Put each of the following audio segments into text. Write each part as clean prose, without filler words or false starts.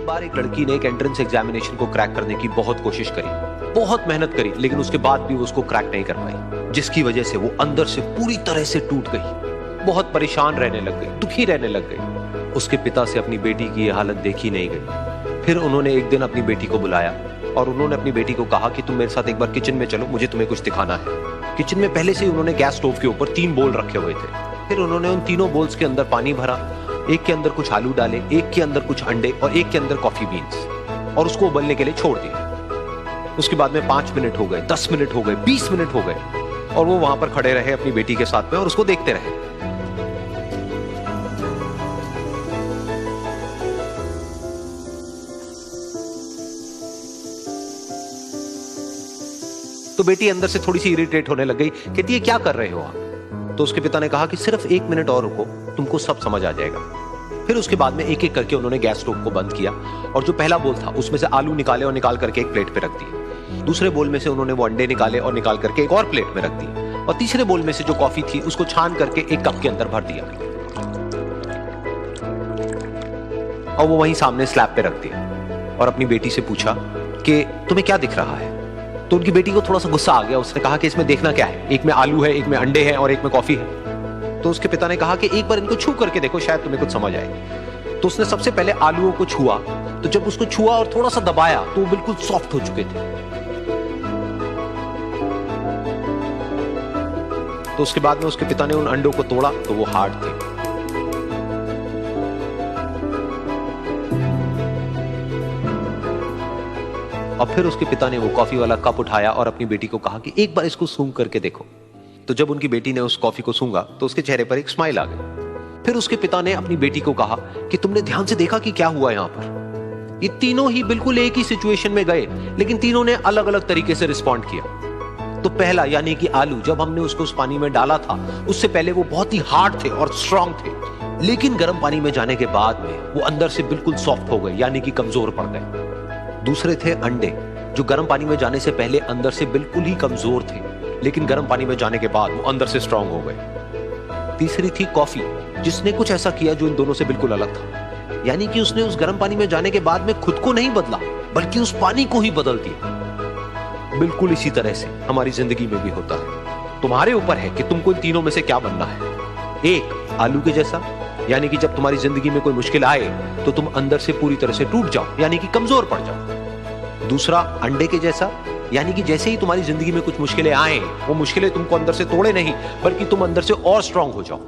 बार एक लड़की ने एक एंट्रेंस एग्जामिनेशन को क्रैक करने की बहुत कोशिश करी, बहुत मेहनत करी, लेकिन उसके बाद भी वो उसको क्रैक नहीं कर पाई, जिसकी वजह से वो अंदर से पूरी तरह से टूट गई, बहुत परेशान रहने लग गई, दुखी रहने लग गई। उसके पिता से अपनी बेटी की ये हालत देखी नहीं गई। फिर उन्होंने एक दिन अपनी बेटी को बुलाया और उन्होंने अपनी बेटी को कहा कि तुम मेरे साथ एक बार किचन में चलो, मुझे तुम्हें कुछ दिखाना है। किचन में पहले से ही उन्होंने गैस स्टोव के ऊपर 3 बोल रखे हुए थे। फिर उन्होंने उन तीनों बोल्स के अंदर पानी भरा, एक के अंदर कुछ आलू डाले, एक के अंदर कुछ अंडे और एक के अंदर कॉफी बीन्स, और उसको उबलने के लिए छोड़ दिया। उसके बाद में 5 मिनट हो गए, 10 मिनट हो गए, 20 मिनट हो गए, और वो वहां पर खड़े रहे अपनी बेटी के साथ में और उसको देखते रहे। तो बेटी अंदर से थोड़ी सी इरिटेट होने लग गई, कहती है क्या कर रहे हो आप? तो उसके पिता ने कहा कि सिर्फ 1 मिनट और रुको, तुमको सब समझ आ जाएगा। फिर उसके बाद में एक एक करके उन्होंने गैस स्टोव को बंद किया और जो पहला बोल था उसमें से आलू निकाले और निकाल करके एक प्लेट पे रख दिए। दूसरे बोल में से उन्होंने वो अंडे निकाले और निकाल करके एक और प्लेट में रख दिए, और तीसरे बोल में से जो कॉफी थी उसको छान करके एक कप के अंदर भर दिया और वो वहीं सामने स्लैब पे रख दिया और अपनी बेटी से पूछा कि तुम्हें क्या दिख रहा है? तो उनकी बेटी को थोड़ा सा गुस्सा आ गया। उसने कहा कि इसमें देखना क्या है, एक में आलू है, एक में अंडे हैं और एक में कॉफी है। तो उसके पिता ने कहा कि एक बार इनको छू करके देखो, शायद तुम्हें कुछ समझ आए। तो उसने सबसे पहले आलूओं को छुआ, तो जब उसको छुआ और थोड़ा सा दबाया तो वो बिल्कुल सॉफ्ट हो चुके थे। तो उसके बाद में उसके पिता ने उन अंडों को तोड़ा तो वो हार्ड थे। और फिर उसके पिता ने वो कॉफी वाला कप उठाया और अपनी बेटी को कहा कि एक बार इसको सूंघ करके देखो। तो जब उनकी बेटी ने उस कॉफी को सूंघा तो उसके चेहरे पर एक स्माइल आ गई। फिर उसके पिता ने अपनी बेटी को कहा कि तुमने ध्यान से देखा कि क्या हुआ यहां पर? ये तीनों ही बिल्कुल एक ही सिचुएशन में गए, लेकिन तीनों ने अलग अलग तरीके से रिस्पॉन्ड किया। तो पहला यानी कि आलू, जब हमने उसको उस पानी में डाला था उससे पहले वो बहुत ही हार्ड थे और स्ट्रांग थे, लेकिन गर्म पानी में जाने के बाद में वो अंदर से बिल्कुल सॉफ्ट हो गए, यानी कि कमजोर पड़ गए। दूसरे थे अंडे, जो गर्म पानी में जाने से पहले अंदर से बिल्कुल ही कमजोर थे, लेकिन गर्म पानी में जाने के बाद वो अंदर से स्ट्रांग हो गए। तीसरी थी कॉफी, जिसने कुछ ऐसा किया जो इन दोनों से बिल्कुल अलग था, यानी कि उसने उस गर्म पानी में जाने के बाद में खुद को नहीं बदला, बल्कि उस पानी को ही बदल दिया। बिल्कुल इसी तरह से हमारी जिंदगी में भी होता है। तुम्हारे ऊपर है कि तुमको इन तीनों में से क्या बनना है। एक, आलू के जैसा, यानी कि जब तुम्हारी जिंदगी में कोई मुश्किल आए तो तुम अंदर से पूरी तरह से टूट जाओ, यानी कि कमजोर पड़ जाओ। दूसरा, अंडे के जैसा, यानी कि जैसे ही तुम्हारी जिंदगी में कुछ मुश्किलें आए, वो मुश्किलें तुमको अंदर से तोड़े नहीं, बल्कि तुम अंदर से और स्ट्रांग हो जाओ।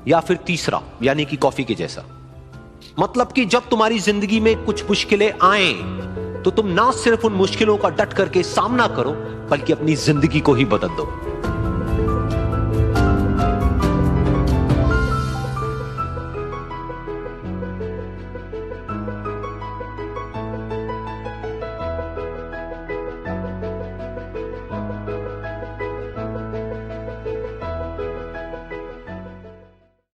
या फिर तीसरा, यानी कि कॉफी के जैसा, मतलब कि जब तुम्हारी जिंदगी में कुछ मुश्किलें आए तो तुम ना सिर्फ उन मुश्किलों का डट करके सामना करो, बल्कि अपनी जिंदगी को ही बदल दो।